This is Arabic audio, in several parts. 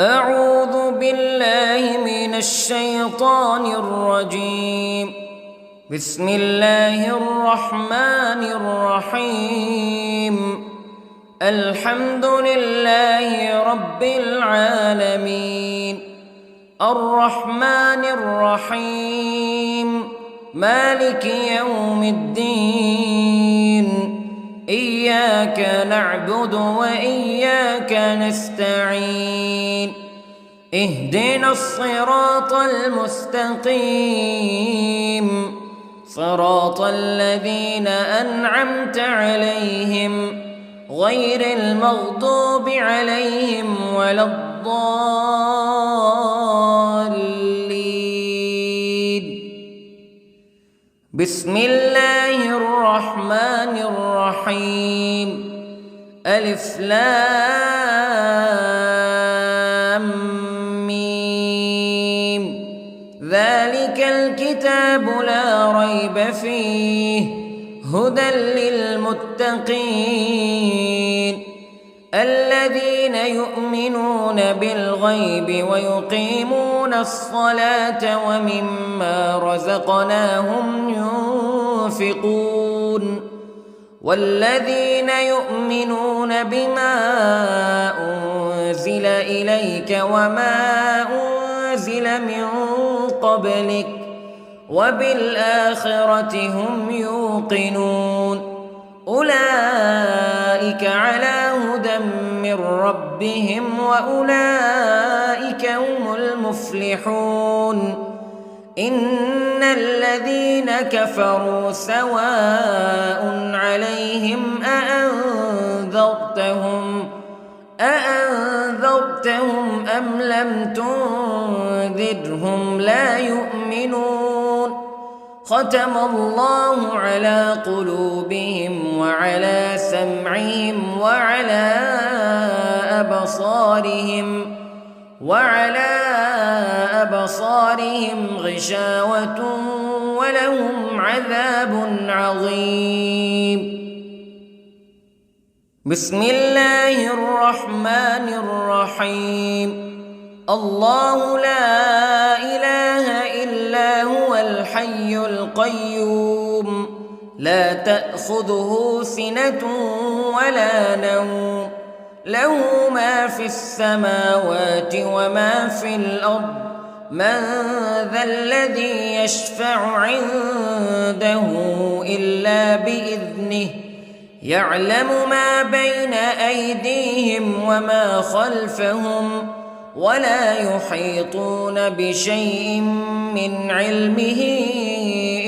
أعوذ بالله من الشيطان الرجيم. بسم الله الرحمن الرحيم. الحمد لله رب العالمين، الرحمن الرحيم، مالك يوم الدين. إياك نعبد وإياك نستعين. اهدنا الصراط المستقيم، صراط الذين أنعمت عليهم غير المغضوب عليهم ولا الضالين. بسم الله الرحمن الرحيم. ألف لام ميم. ذلك الكتاب لا ريب فيه هدى للمتقين الذين يؤمنون بالغيب ويقيمون الصلاة ومما رزقناهم ينفقون والذين يؤمنون بما أنزل إليك وما أنزل من قبلك وبالآخرة هم يوقنون. أولئك على هدى من ربهم وأولئك هم المفلحون. إن الذين كفروا سواء عليهم أأنذرتهم أم لم تنذرهم لا يؤمنون. ختم الله على قلوبهم وعلى سمعهم وعلى أبصارهم غشاوة ولهم عذاب عظيم. بسم الله الرحمن الرحيم. الله لا إله إلا هو الحي القيوم، لا تأخذه سنة ولا نوم، له ما في السماوات وما في الأرض. من ذا الذي يشفع عنده إلا بإذنه، يعلم ما بين أيديهم وما خلفهم ولا يحيطون بشيء من علمه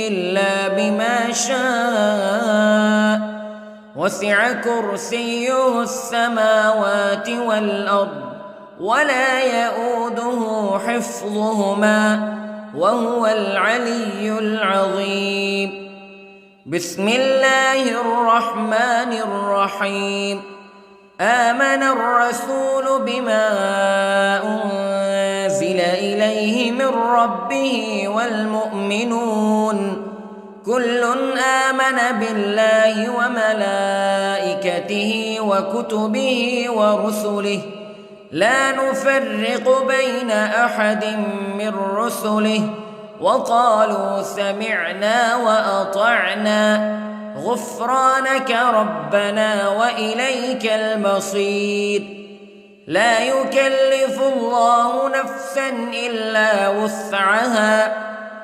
إلا بما شاء. وسع كرسيه السماوات والأرض ولا يؤوده حفظهما وهو العلي العظيم. بسم الله الرحمن الرحيم. آمن الرسول بما أنزل إليه من ربه والمؤمنون كل آمن بالله وملائكته وكتبه ورسله لا نفرق بين أحد من رسله وقالوا سمعنا وأطعنا غفرانك ربنا وإليك المصير. لا يكلف الله نفسا إلا وسعها،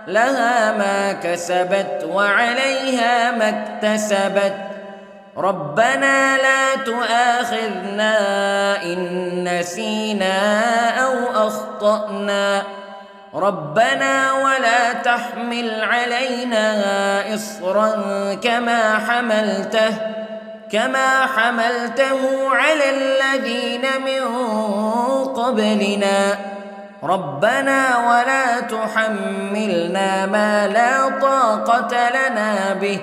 لها ما كسبت وعليها ما اكتسبت. ربنا لا تؤاخذنا إن نسينا أو أخطأنا. ربنا ولا تحمل علينا إصرا كما حملته على الذين من قبلنا. ربنا ولا تحملنا ما لا طاقة لنا به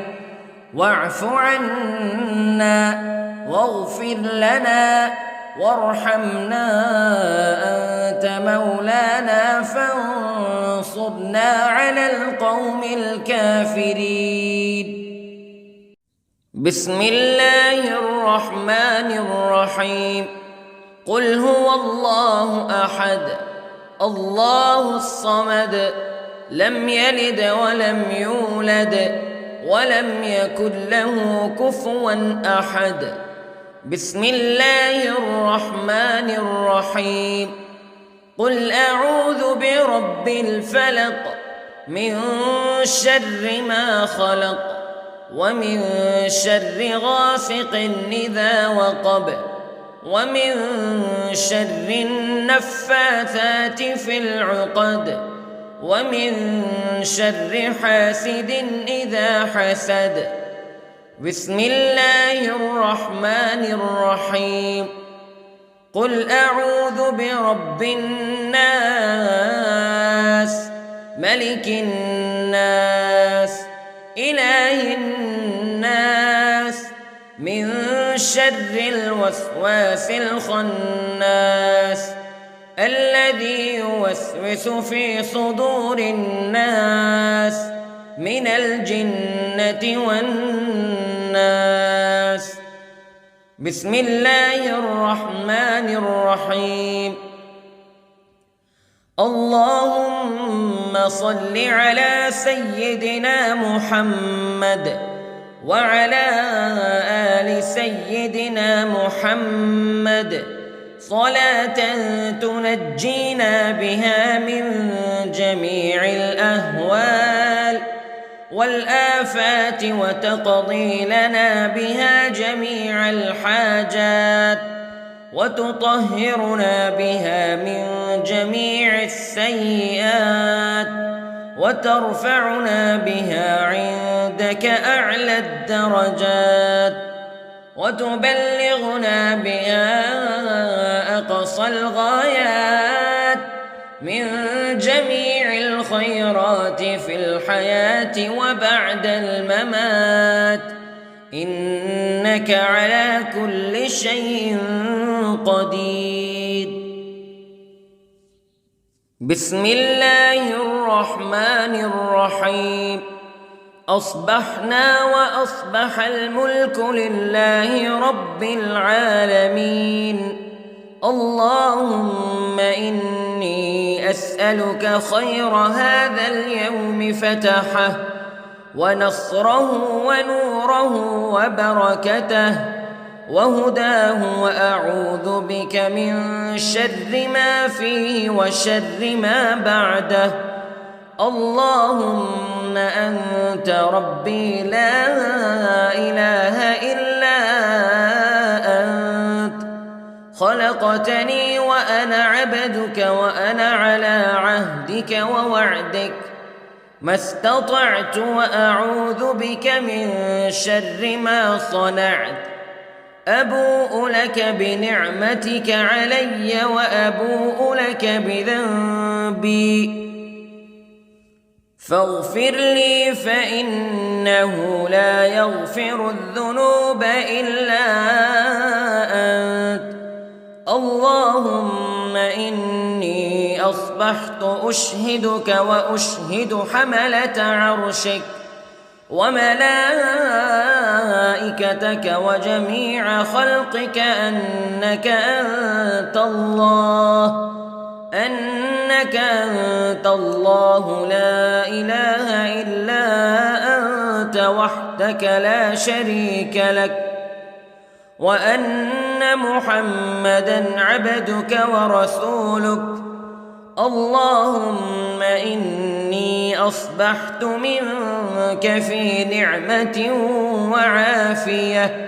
واعف عنا واغفر لنا وارحمنا أنت مولانا فانصرنا على القوم الكافرين. بسم الله الرحمن الرحيم. قل هو الله أحد الله الصمد لم يلد ولم يولد ولم يكن له كفوا أحد. بسم الله الرحمن الرحيم. قل أعوذ برب الفلق من شر ما خلق ومن شر غاسق إذا وقب ومن شر النفاثات في العقد ومن شر حاسد إذا حسد. بسم الله الرحمن الرحيم. قل أعوذ برب الناس ملك الناس إله الناس من شر الوسواس الخناس الذي يوسوس في صدور الناس من الجنة والناس. بسم الله الرحمن الرحيم. اللهم صل على سيدنا محمد وعلى آل سيدنا محمد صلاة تنجينا بها من جميع الأهوال والآفات وتقضي لنا بها جميع الحاجات وتطهرنا بها من جميع السيئات وترفعنا بها عندك أعلى الدرجات وتبلغنا بها أقصى الغايات من جميع الخيرات في الحياة وبعد الممات إنك على كل شيء قدير. بسم الله الرحمن الرحيم. أصبحنا وأصبح الملك لله رب العالمين. اللهم إني أسألك خير هذا اليوم فتحه ونصره ونوره وبركته وهداه وأعوذ بك من شر ما فيه وشر ما بعده. اللهم أنت ربي لا إله إلا أنت خلقتني وأنا عبدك وأنا على عهدك ووعدك ما استطعت وأعوذ بك من شر ما صنعت. أبوء لك بنعمتك علي وأبوء لك بذنبي فاغفر لي فإنه لا يغفر الذنوب إلا أنت. اللهم إني أصبحت أشهدك وأشهد حملة عرشك وملائكتك وجميع خلقك أنك أنت الله لا إله إلا أنت وحدك لا شريك لك وأن محمدًا عبدك ورسولك. اللهم إني أصبحت منك في نعمة وعافية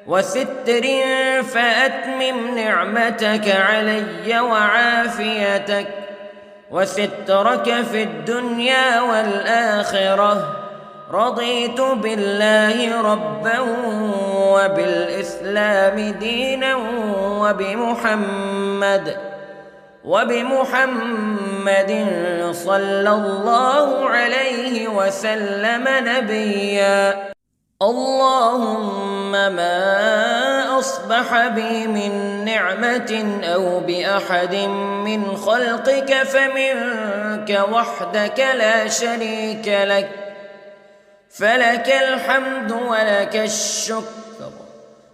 وستر فأتمم نعمتك علي وعافيتك وسترك في الدنيا والآخرة. رضيت بالله ربا وبالإسلام دينا وبمحمد صلى الله عليه وسلم نبيا. اللهم ما أصبح بي من نعمة أو بأحد من خلقك فمنك وحدك لا شريك لك فلك الحمد ولك الشكر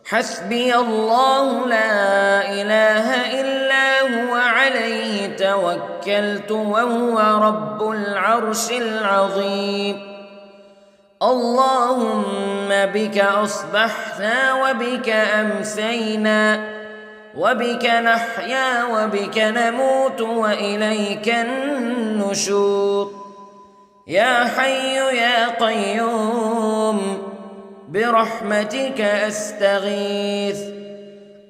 حسبي الله لا إله إلا هو عليه توكلت وهو رب العرش العظيم. اللهم بك أصبحنا وبك أمسينا وبك نحيا وبك نموت وإليك النشور. يا حي يا قيوم برحمتك أستغيث،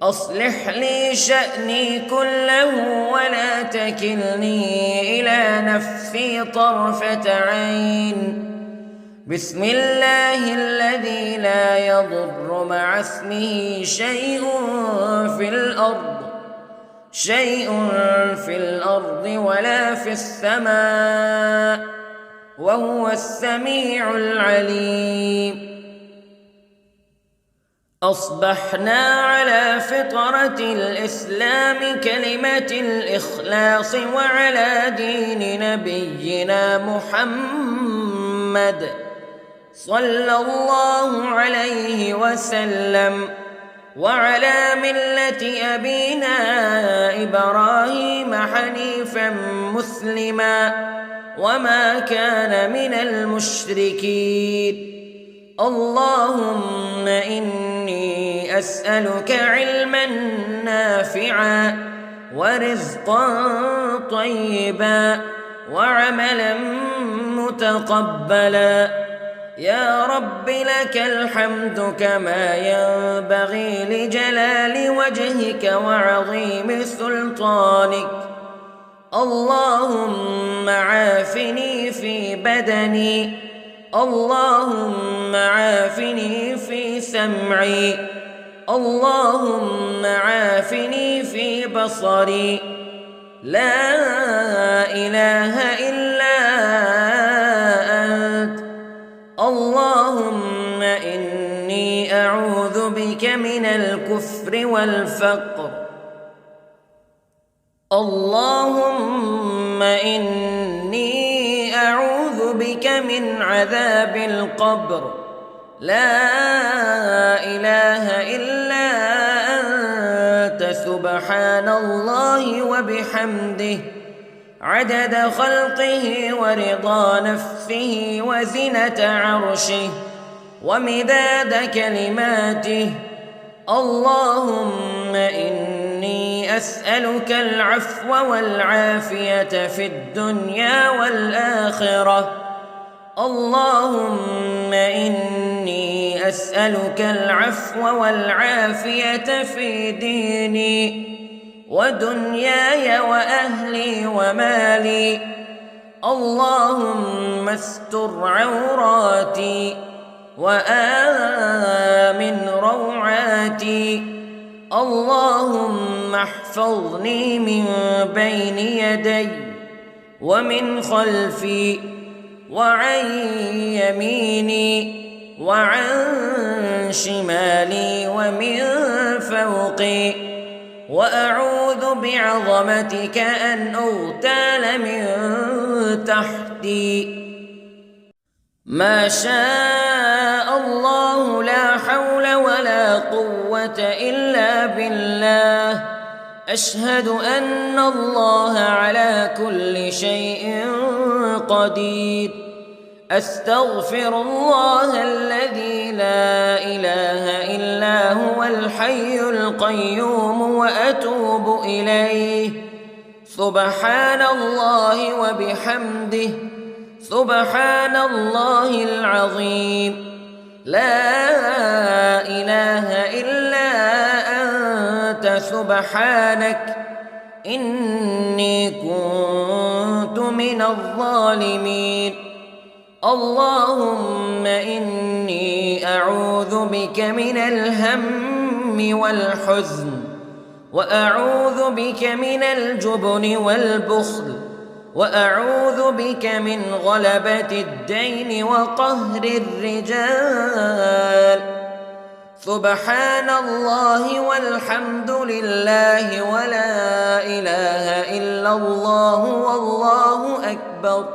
أصلح لي شأني كله ولا تكلني إلى نفسي طرفة عين. بسم الله الذي لا يضر مع اسمه شيء في الأرض ولا في السماء وهو السميع العليم. أصبحنا على فطرة الإسلام كلمة الإخلاص وعلى دين نبينا محمد صلى الله عليه وسلم وعلى ملة أبينا إبراهيم حنيفا مسلما وما كان من المشركين. اللهم إني أسألك علما نافعا ورزقا طيبا وعملا متقبلا. يا رب لك الحمد كما ينبغي لجلال وجهك وعظيم سلطانك. اللهم عافني في بدني، اللهم عافني في سمعي، اللهم عافني في بصري. لا إله إلا أنت. اللهم إني أعوذ بك من الكفر والفقر. اللهم إني أعوذ بك من عذاب القبر. لا إله إلا أنت سبحان الله وبحمده عدد خلقه ورضا نفسه وزنة عرشه ومداد كلماته. اللهم إني أسألك العفو والعافية في الدنيا والآخرة. اللهم إني أسألك العفو والعافية في ديني ودنياي وأهلي ومالي. اللهم استر عوراتي وآمن روعاتي. اللهم احفظني من بين يدي ومن خلفي وعن يميني وعن شمالي ومن فوقي، وأعوذ بعظمتك أن أغتال من تحتي. ما شاء الله لا حول ولا قوة إلا بالله. أشهد أن الله على كل شيء قدير. أستغفر الله الذي لا إله إلا هو الحي القيوم وأتوب إليه. سبحان الله وبحمده سبحان الله العظيم. لا إله إلا أنت سبحانك إني كنت من الظالمين. اللهم إني أعوذ بك من الهم والحزن، وأعوذ بك من الجبن والبخل، وأعوذ بك من غلبة الدين وقهر الرجال. سبحان الله والحمد لله ولا إله إلا الله والله أكبر.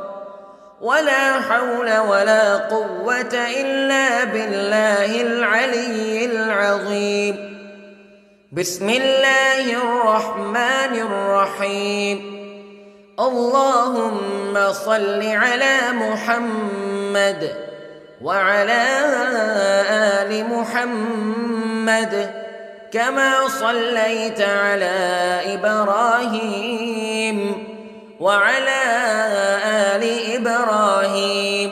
ولا حول ولا قوة إلا بالله العلي العظيم. بسم الله الرحمن الرحيم. اللهم صل على محمد وعلى آل محمد كما صليت على إبراهيم وعلى آل إبراهيم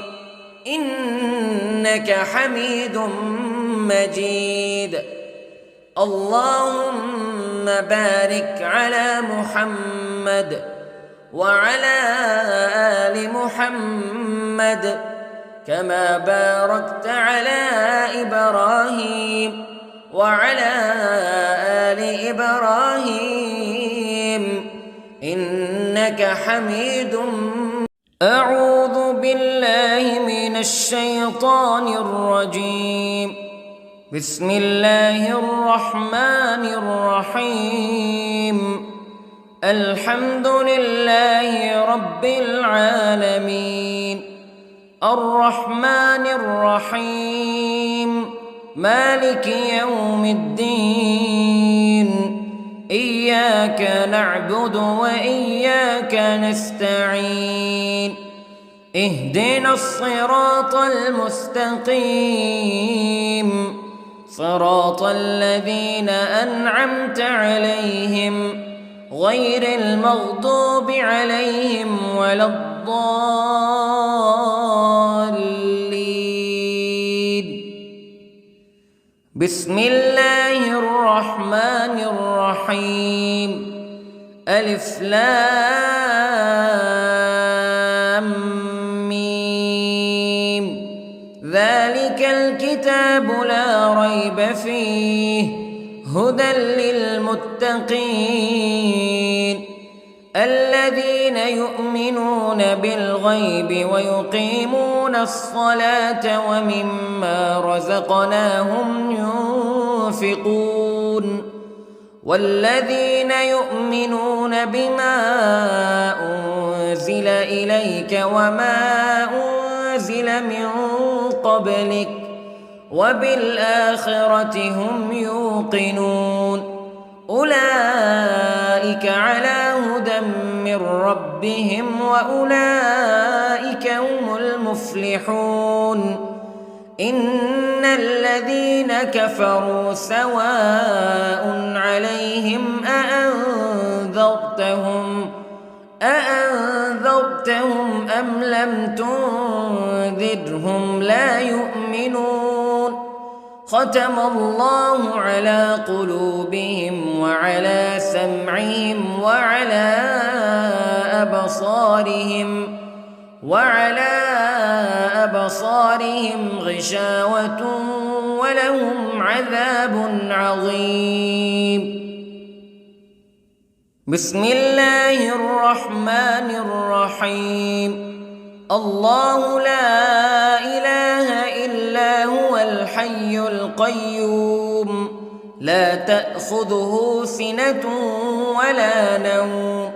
إنك حميد مجيد. اللهم بارك على محمد وعلى آل محمد كما باركت على إبراهيم وعلى آل إبراهيم إنك حميد مجيد. أعوذ بالله من الشيطان الرجيم. بسم الله الرحمن الرحيم. الحمد لله رب العالمين الرحمن الرحيم مالك يوم الدين إياك نعبد وإياك نستعين اهدنا الصراط المستقيم صراط الذين أنعمت عليهم غير المغضوب عليهم ولا الضالين. بسم الله الرحمن الرحيم. ألف لام ميم ذلك الكتاب لا ريب فيه هدى للمتقين الذين يؤمنون بالغيب ويقيمون الصلاة ومما رزقناهم ينفقون والذين يؤمنون بما أنزل إليك وما أنزل من قبلك وبالآخرة هم يوقنون أولئك على هدى من ربهم وأولئك هم المفلحون. إن الذين كفروا سواء عليهم أأنذرتهم أم لم تنذرهم لا يؤمنون. ختم الله على قلوبهم وعلى سمعهم وعلى أبصارهم غشاوة ولهم عذاب عظيم. بسم الله الرحمن الرحيم. الله لا إله إلا هو الحي القيوم لا تأخذه سنة ولا نوم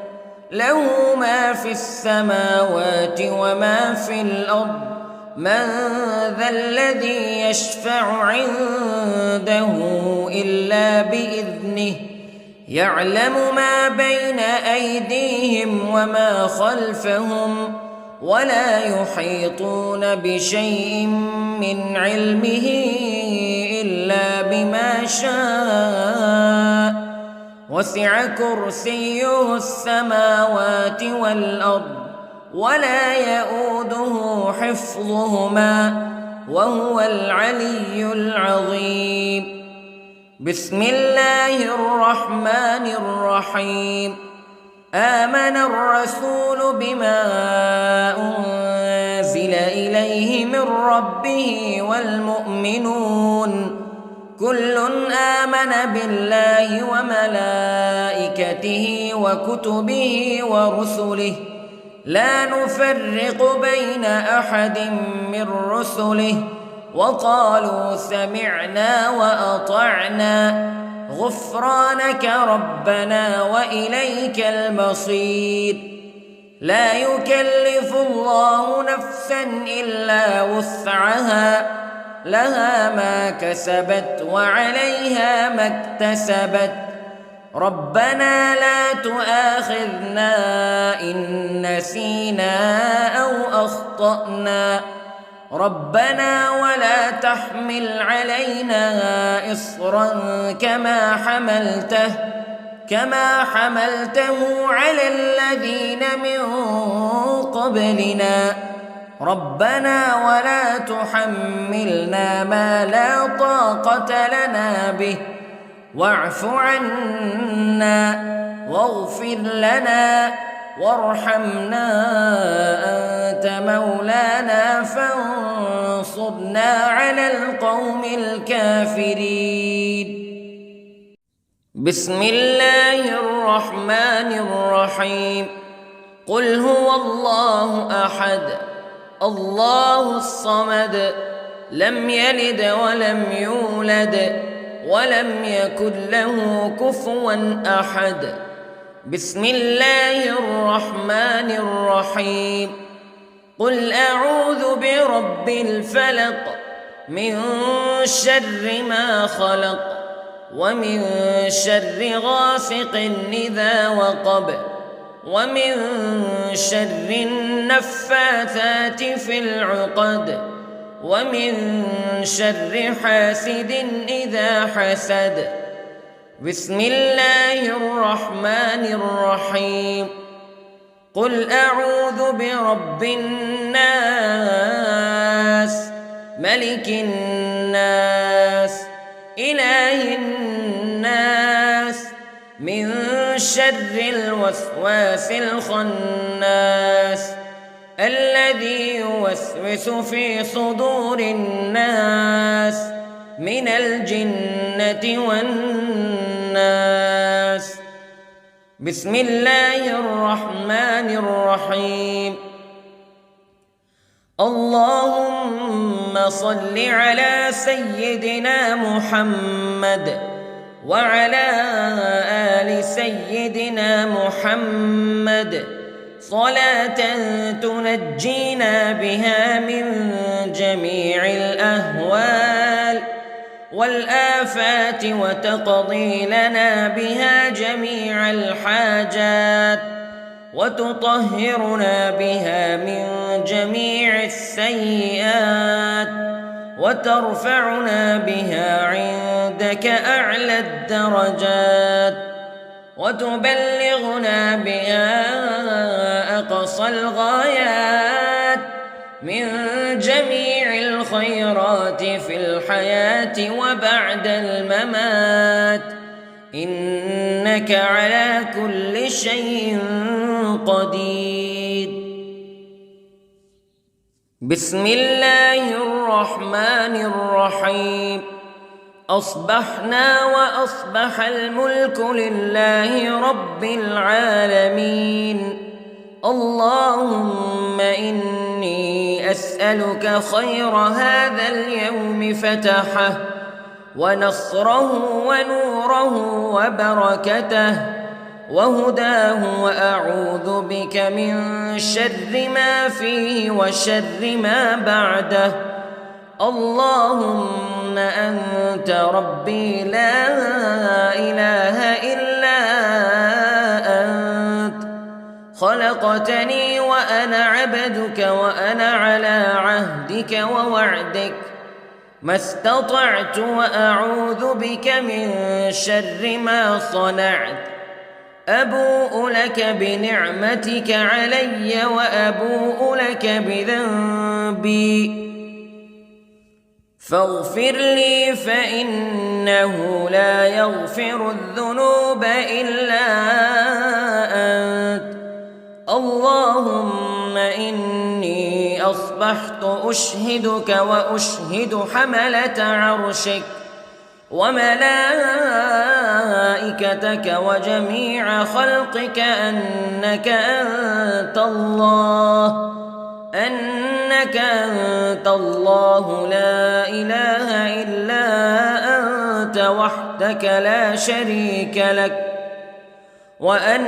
له ما في السماوات وما في الأرض من ذا الذي يشفع عنده إلا بإذنه يعلم ما بين أيديهم وما خلفهم ولا يحيطون بشيء من علمه إلا بما شاء وسع كرسيه السماوات والأرض ولا يؤوده حفظهما وهو العلي العظيم. بسم الله الرحمن الرحيم. آمن الرسول بما أنزل إليه من ربه والمؤمنون كل آمن بالله وملائكته وكتبه ورسله لا نفرق بين أحد من رسله وقالوا سمعنا وأطعنا غفرانك ربنا وإليك المصير. لا يكلف الله نفسا إلا وسعها لها ما كسبت وعليها ما اكتسبت ربنا لا تؤاخذنا إن نسينا أو أخطأنا ربنا ولا تحمل علينا إصرا كما حملته على الذين من قبلنا ربنا ولا تحملنا ما لا طاقة لنا به واعف عنا واغفر لنا وارحمنا أنت مولانا فانصرنا على القوم الكافرين. بسم الله الرحمن الرحيم. قل هو الله أحد الله الصمد لم يلد ولم يولد ولم يكن له كفوا أحد. بسم الله الرحمن الرحيم. قل أعوذ برب الفلق من شر ما خلق ومن شر غاسق إذا وقب ومن شر النفاثات في العقد ومن شر حاسد إذا حسد. بسم الله الرحمن الرحيم. قل أعوذ برب الناس ملك الناس إله الناس من شر الوسواس الخناس الذي يوسوس في صدور الناس من الجنة والناس. بسم الله الرحمن الرحيم. اللهم صل على سيدنا محمد وعلى آل سيدنا محمد صلاة تنجينا بها من جميع الأهوال والآفات وتقضي لنا بها جميع الحاجات وتطهرنا بها من جميع السيئات وترفعنا بها عندك أعلى الدرجات وتبلغنا بها أقصى الغايات من جميع الخيرات في الحياة وبعد الممات إنك على كل شيء قدير. بسم الله الرحمن الرحيم. أصبحنا وأصبح الملك لله رب العالمين. اللهم إني أسألك خير هذا اليوم فتحه ونصره ونوره وبركته وهداه وأعوذ بك من شر ما فيه وشر ما بعده. اللهم أنت ربي لا إله إلا أنت خلقتني وأنا عبدك وأنا على عهدك ووعدك ما استطعت وأعوذ بك من شر ما صنعت. أبوء لك بنعمتك علي وأبوء لك بذنبي فاغفر لي فإنه لا يغفر الذنوب إلا أنت. اللهم إني أصبحت أشهدك وأشهد حملة عرشك وملائكتك وجميع خلقك أنك أنت الله لا إله إلا أنت وحدك لا شريك لك وأن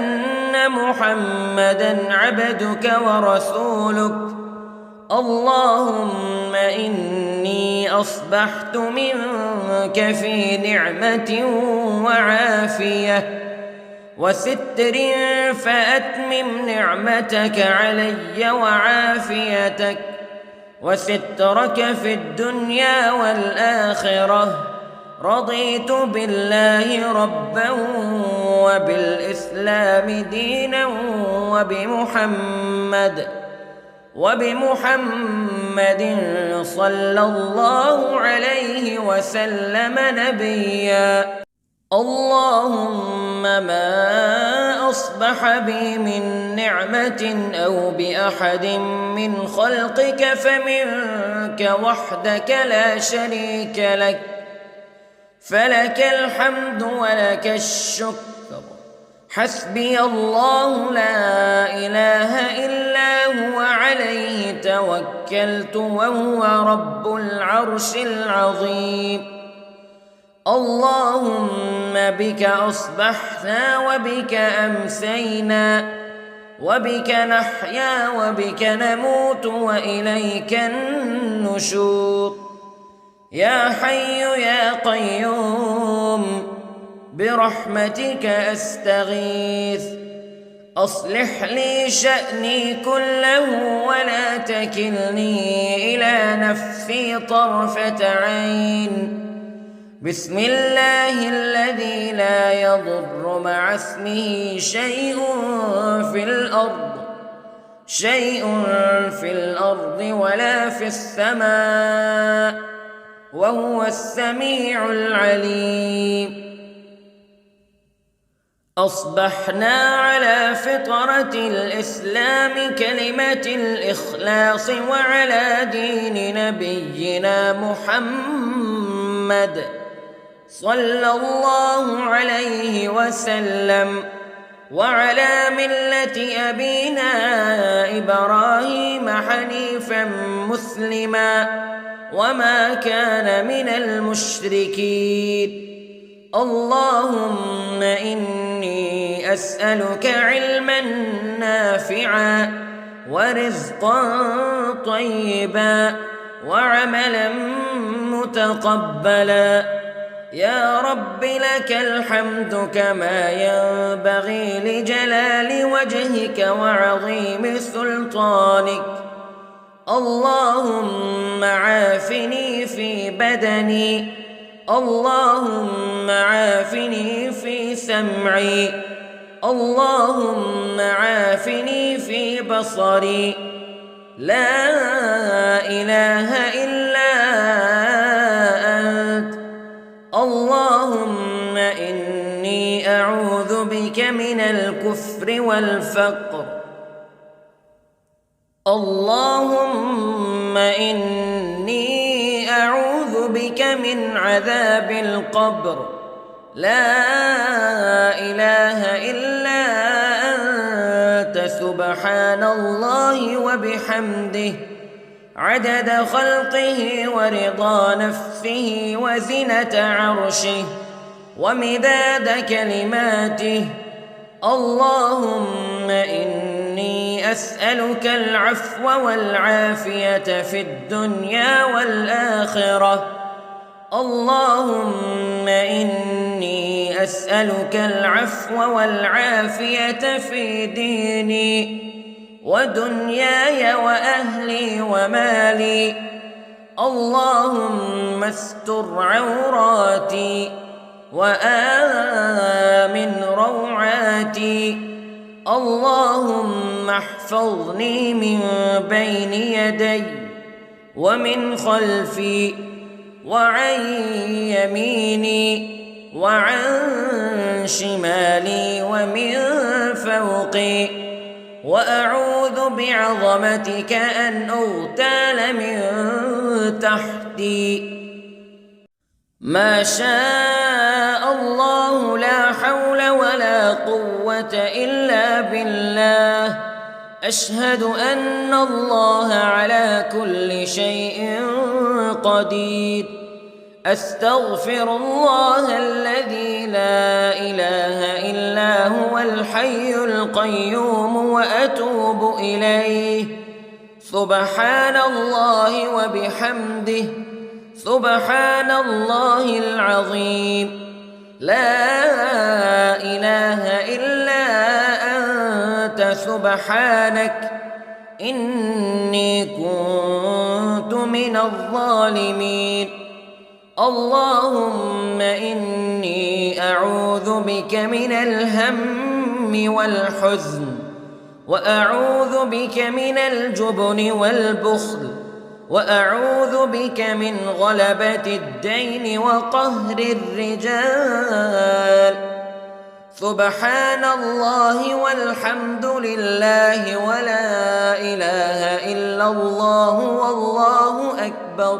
أن محمدًا عبدك ورسولك. اللهم إني أصبحت منك في نعمة وعافية وستر، فأتمم نعمتك علي وعافيتك وسترك في الدنيا والآخرة. رضيت بالله ربا وبالإسلام دينا وبمحمد صلى الله عليه وسلم نبيا. اللهم ما أصبح بي من نعمة أو بأحد من خلقك فمنك وحدك لا شريك لك، فلك الحمد ولك الشكر. حسبي الله لا إله إلا هو، عليه توكلت وهو رب العرش العظيم. اللهم بك أصبحنا وبك أمسينا وبك نحيا وبك نموت وإليك النشور. يا حي يا قيوم برحمتك أستغيث، أصلح لي شأني كله ولا تكلني إلى نفسي طرفة عين. بسم الله الذي لا يضر مع اسمه شيء في الأرض ولا في السماء، وهو السميع العليم. أصبحنا على فطرة الإسلام كلمة الإخلاص وعلى دين نبينا محمد صلى الله عليه وسلم، وعلى ملة أبينا إبراهيم حنيفا مسلما وما كان من المشركين. اللهم إني أسألك علما نافعا ورزقا طيبا وعملا متقبلا. يا رب لك الحمد كما ينبغي لجلال وجهك وعظيم سلطانك. اللهم عافني في بدني، اللهم عافني في سمعي، اللهم عافني في بصري. لا إله إلا أنت. اللهم إني أعوذ بك من الكفر والفقر. اللهم إني أعوذ بك من عذاب القبر. لا إله إلا أنت، سبحان الله وبحمده، عدد خلقه ورضا نفسه وزنة عرشه ومداد كلماته. اللهم إني أسألك العفو والعافية في الدنيا والآخرة. اللهم إني أسألك العفو والعافية في ديني ودنياي وأهلي ومالي. اللهم استر عوراتي وآمن روعاتي. اللهم احفظني من بين يدي ومن خلفي وعن يميني وعن شمالي ومن فوقي، وأعوذ بعظمتك أن أغتال من تحتي. ما شاء الله لا حول ولا قوة إلا بالله. أشهد أن الله على كل شيء قدير. أستغفر الله الذي لا إله إلا هو الحي القيوم وأتوب إليه. سبحان الله وبحمده، سبحان الله العظيم. لا إله إلا أنت سبحانك إني كنت من الظالمين. اللهم إني أعوذ بك من الهم والحزن، وأعوذ بك من الجبن والبخل، وأعوذ بك من غلبة الدين وقهر الرجال. سبحان الله والحمد لله ولا إله إلا الله والله أكبر،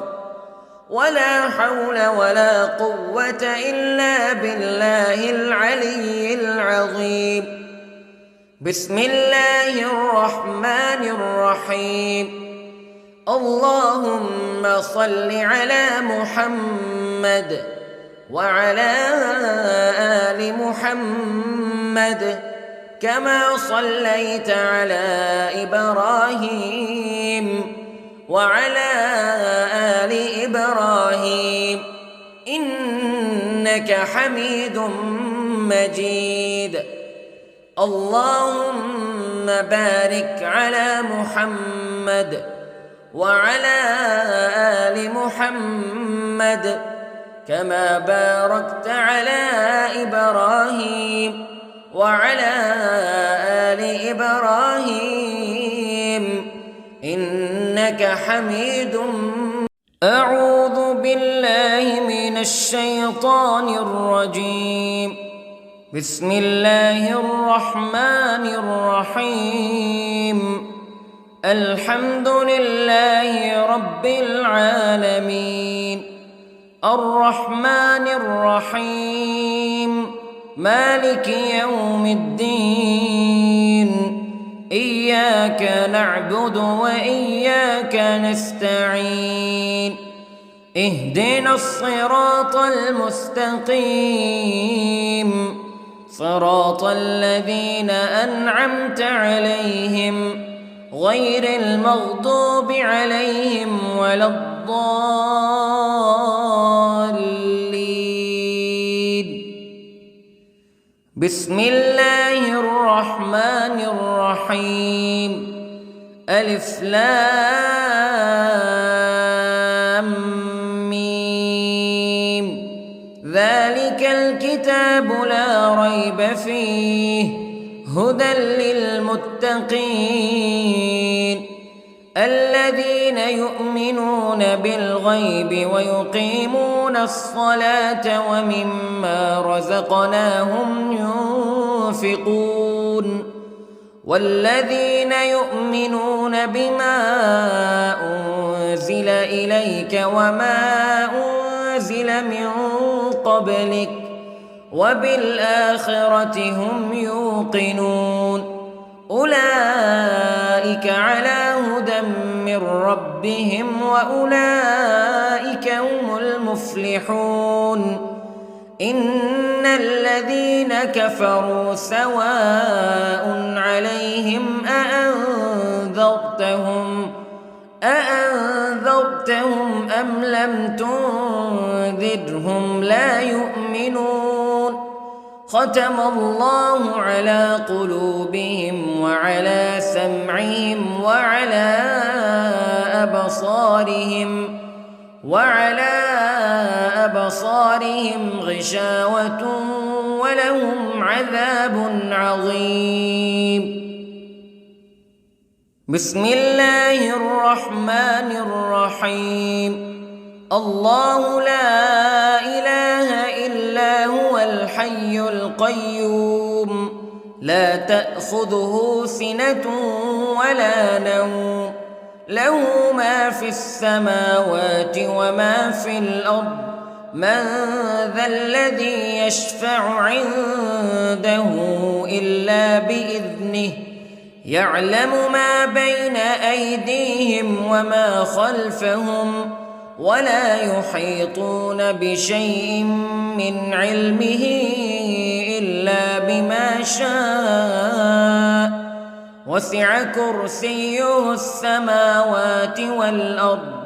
ولا حول ولا قوة إلا بالله العلي العظيم. بسم الله الرحمن الرحيم. اللهم صل على محمد وعلى آل محمد كما صليت على إبراهيم وعلى آل إبراهيم إنك حميد مجيد. اللهم بارك على محمد وعلى آل محمد كما باركت على إبراهيم وعلى آل إبراهيم إنك حميد مجيد. أعوذ بالله من الشيطان الرجيم. بسم الله الرحمن الرحيم. الحمد لله رب العالمين، الرحمن الرحيم، مالك يوم الدين. إياك نعبد وإياك نستعين. اهدنا الصراط المستقيم، صراط الذين أنعمت عليهم غير المغضوب عليهم ولا الضالين. بسم الله الرحمن الرحيم. ألف لام ميم. ذلك الكتاب لا ريب فيه هدى للمتقين الذين يؤمنون بالغيب ويقيمون الصلاة ومما رزقناهم ينفقون والذين يؤمنون بما أنزل إليك وما أنزل من قبلك وبالآخرة هم يوقنون أولئك على هدى من ربهم وأولئك هم المفلحون. إن الذين كفروا سواء عليهم أأنذرتهم أم لم تنذرهم لا يؤمنون. ختم الله على قلوبهم وعلى سمعهم وعلى أبصارهم غشاوة ولهم عذاب عظيم. بسم الله الرحمن الرحيم. الله لا إله إلا هو الحي القيوم لا تأخذه سنة ولا نوم له ما في السماوات وما في الأرض من ذا الذي يشفع عنده إلا بإذنه يعلم ما بين أيديهم وما خلفهم ولا يحيطون بشيء من علمه إلا بما شاء وسع كرسيه السماوات والأرض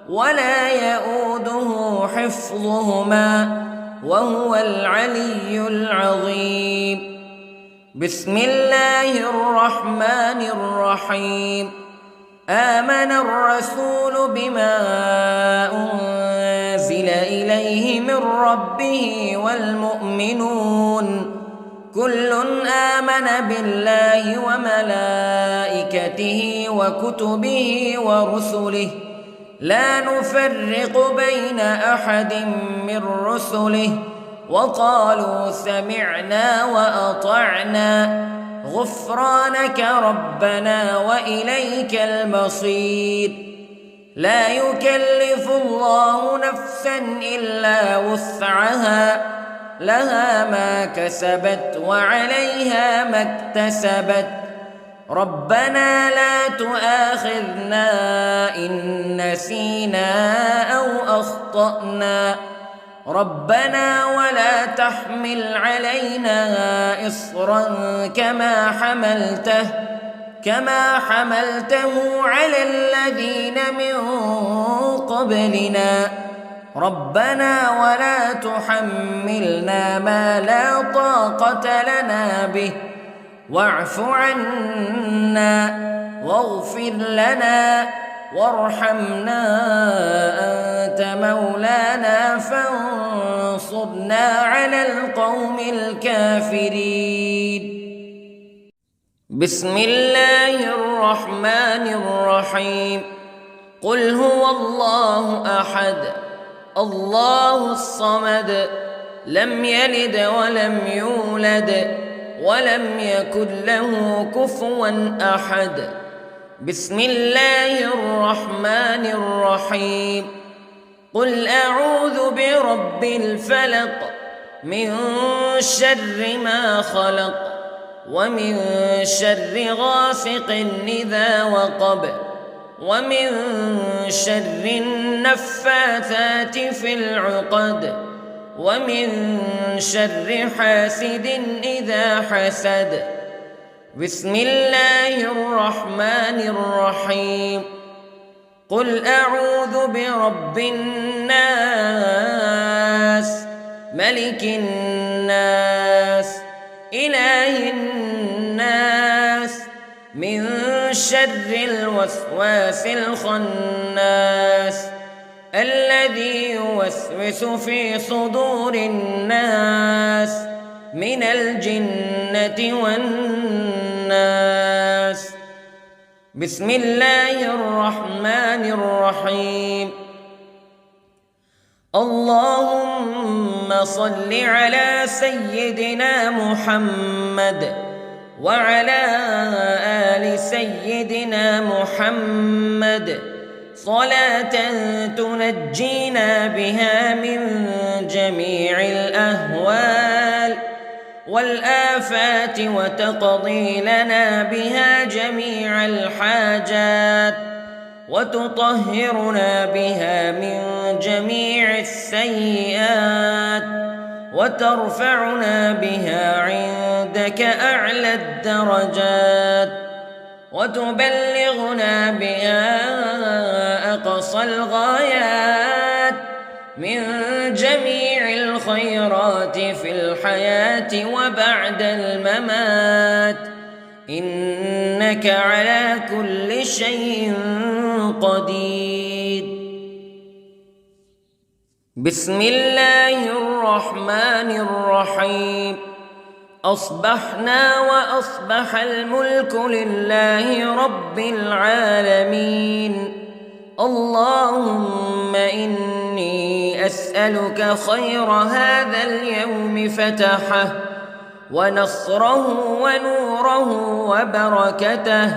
ولا يئوده حفظهما وهو العلي العظيم. بسم الله الرحمن الرحيم. آمن الرسول بما أنزل إليه من ربه والمؤمنون كل آمن بالله وملائكته وكتبه ورسله لا نفرق بين أحد من رسله وقالوا سمعنا وأطعنا غفرانك ربنا وإليك المصير. لا يكلف الله نفسا إلا وسعها لها ما كسبت وعليها ما اكتسبت ربنا لا تؤاخذنا إن نسينا أو أخطأنا ربنا ولا تحمل علينا إصرا كما حملته على الذين من قبلنا ربنا ولا تحملنا ما لا طاقة لنا به واعف عنا واغفر لنا وارحمنا أنت مولانا فانصرنا على القوم الكافرين. بسم الله الرحمن الرحيم. قل هو الله أحد الله الصمد لم يلد ولم يولد ولم يكن له كفوا أحد. بسم الله الرحمن الرحيم. قل أعوذ برب الفلق من شر ما خلق ومن شر غاسق إذا وقب ومن شر النفاثات في العقد ومن شر حاسد إذا حسد. بسم الله الرحمن الرحيم. قل أعوذ برب الناس ملك الناس إله الناس من شر الوسواس الخناس الذي يوسوس في صدور الناس من الجنة والناس. بسم الله الرحمن الرحيم. اللهم صل على سيدنا محمد وعلى آل سيدنا محمد صلاة تنجينا بها من جميع الأهوال والآفات وتقضي لنا بها جميع الحاجات وتطهرنا بها من جميع السيئات وترفعنا بها عندك أعلى الدرجات وتبلغنا بها أقصى الغايات من جميع الخيرات في الحياة وبعد الممات إنك على كل شيء قدير. بسم الله الرحمن الرحيم. أصبحنا وأصبح الملك لله رب العالمين. اللهم إني أسألك خير هذا اليوم فتحه ونصره ونوره وبركته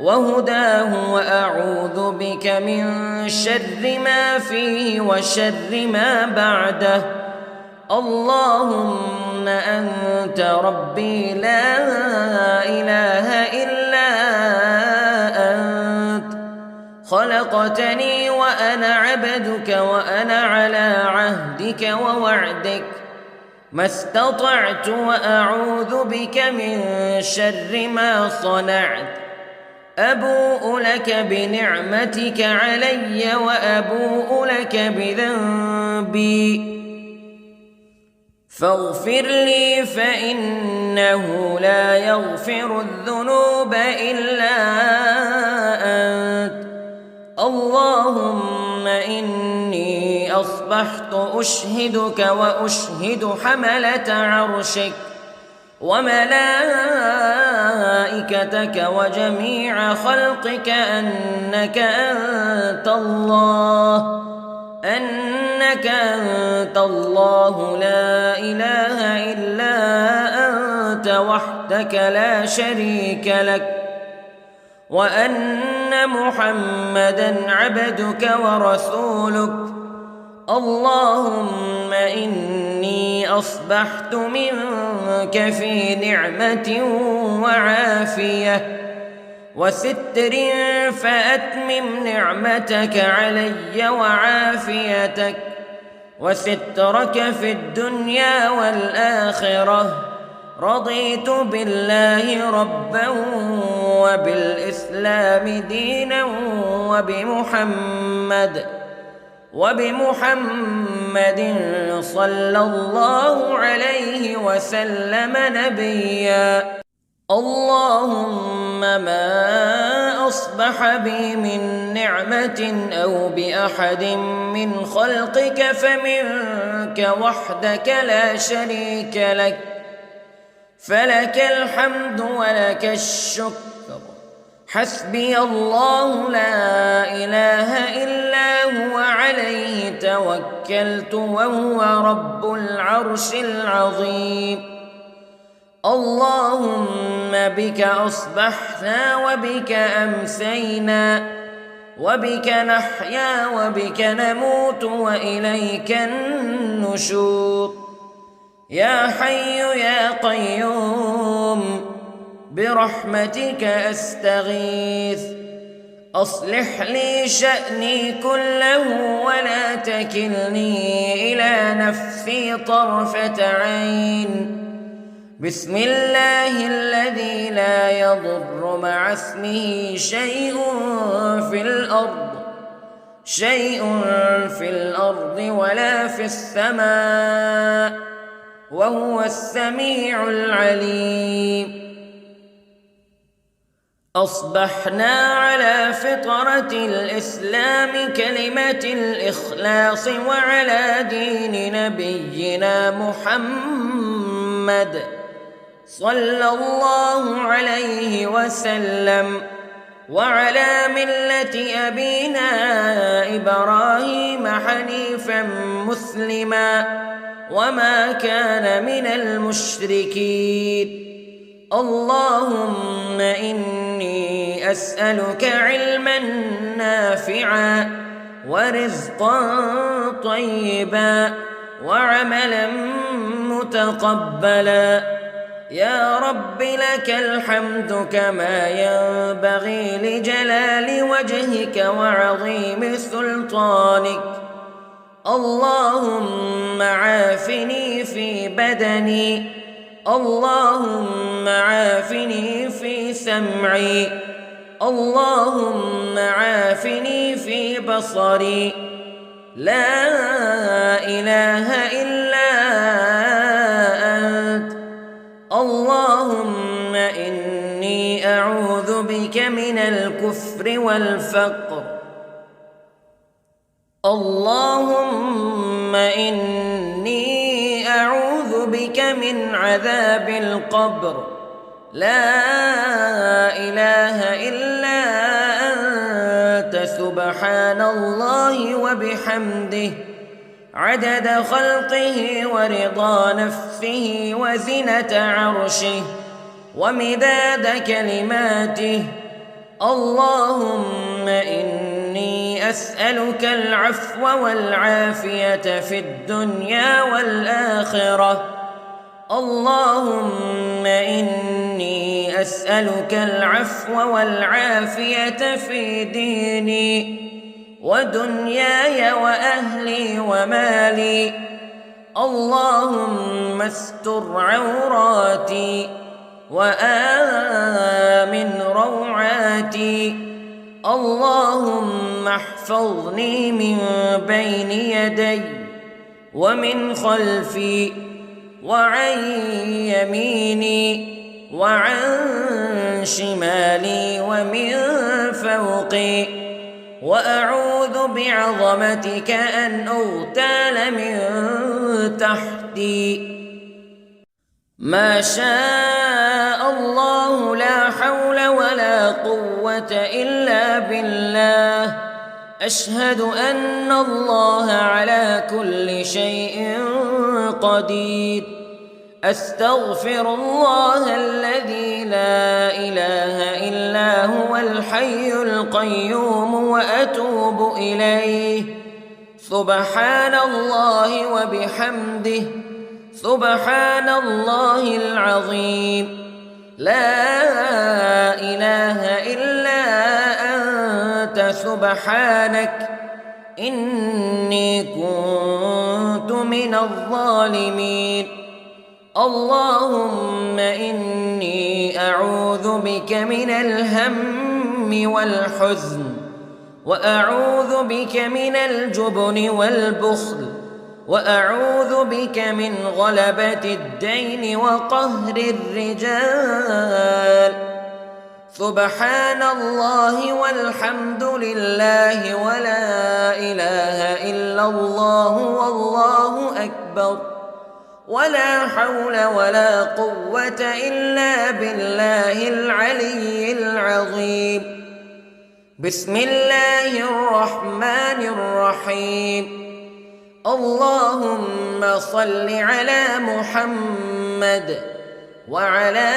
وهداه وأعوذ بك من شر ما فيه وشر ما بعده. اللهم أنت ربي لا إله إلا أنت خلقتني وأنا عبدك وأنا على عهدك ووعدك ما استطعت وأعوذ بك من شر ما صنعت أبوء لك بنعمتك علي وأبوء لك بذنبي فاغفر لي فإنه لا يغفر الذنوب إلا أنت اللهم إني أصبحت أشهدك وأشهد حملة عرشك وملائكتك وجميع خلقك أنك أنت الله لا إله إلا أنت وحدك لا شريك لك وأن محمدًا عبدك ورسولك اللهم إني أصبحت منك في نعمة وعافية وستر فأتمم نعمتك علي وعافيتك وسترك في الدنيا والآخرة رضيت بالله ربا وبالإسلام دينا وبمحمد صلى الله عليه وسلم نبيا اللهم ما أصبح بي من نعمة أو بأحد من خلقك فمنك وحدك لا شريك لك فلك الحمد ولك الشكر حسبي الله لا إله إلا هو عليه توكلت وهو رب العرش العظيم اللهم بك أصبحنا وبك أمسينا وبك نحيا وبك نموت وإليك النشور يا حي يا قيوم برحمتك أستغيث أصلح لي شأني كله ولا تكلني إلى نفسي طرفة عين بسم الله الذي لا يضر مع اسمه شيء في الأرض ولا في السماء وهو السميع العليم أصبحنا على فطرة الإسلام كلمة الإخلاص وعلى دين نبينا محمد صلى الله عليه وسلم وعلى ملة أبينا إبراهيم حنيفا مسلما وما كان من المشركين اللهم إني أسألك علما نافعا ورزقا طيبا وعملا متقبلا يا رب لك الحمد كما ينبغي لجلال وجهك وعظيم سلطانك اللهم عافني في بدني اللهم عافني في سمعي اللهم عافني في بصري لا إله إلا أنت اللهم إني أعوذ بك من الكفر والفقر اللهم إني أعوذ بك من عذاب القبر لا إله إلا أنت سبحان الله وبحمده عدد خلقه ورضا نفسه وزنة عرشه ومداد كلماته اللهم إني أسألك العفو والعافية في الدنيا والآخرة اللهم إني أسألك العفو والعافية في ديني ودنياي وأهلي ومالي. اللهم استر عوراتي وآمن روعاتي. اللهم احفظني من بين يدي ومن خلفي وعن يميني وعن شمالي ومن فوقي، وأعوذ بعظمتك أن أغتال من تحتي. ما شاء الله لا حول ولا قوة إلا بالله. أشهد أن الله على كل شيء قدير. أستغفر الله الذي لا إله إلا هو الحي القيوم وأتوب إليه. سبحان الله وبحمده، سبحان الله العظيم. لا إله إلا أنت سبحانك إني كنت من الظالمين. اللهم إني أعوذ بك من الهم والحزن، وأعوذ بك من الجبن والبخل، وأعوذ بك من غلبة الدين وقهر الرجال. سبحان الله والحمد لله ولا إله إلا الله والله أكبر، ولا حول ولا قوة إلا بالله العلي العظيم. بسم الله الرحمن الرحيم. اللهم صل على محمد وعلى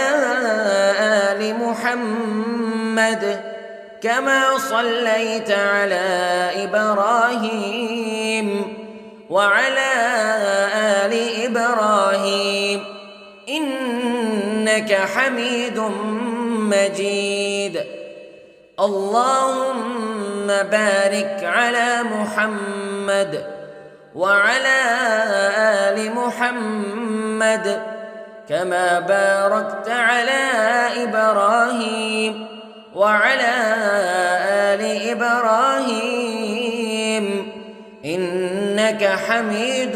آل محمد كما صليت على إبراهيم وعلى آل إبراهيم إنك حميد مجيد. اللهم بارك على محمد وعلى آل محمد كما باركت على إبراهيم وعلى آل إبراهيم إنك حميد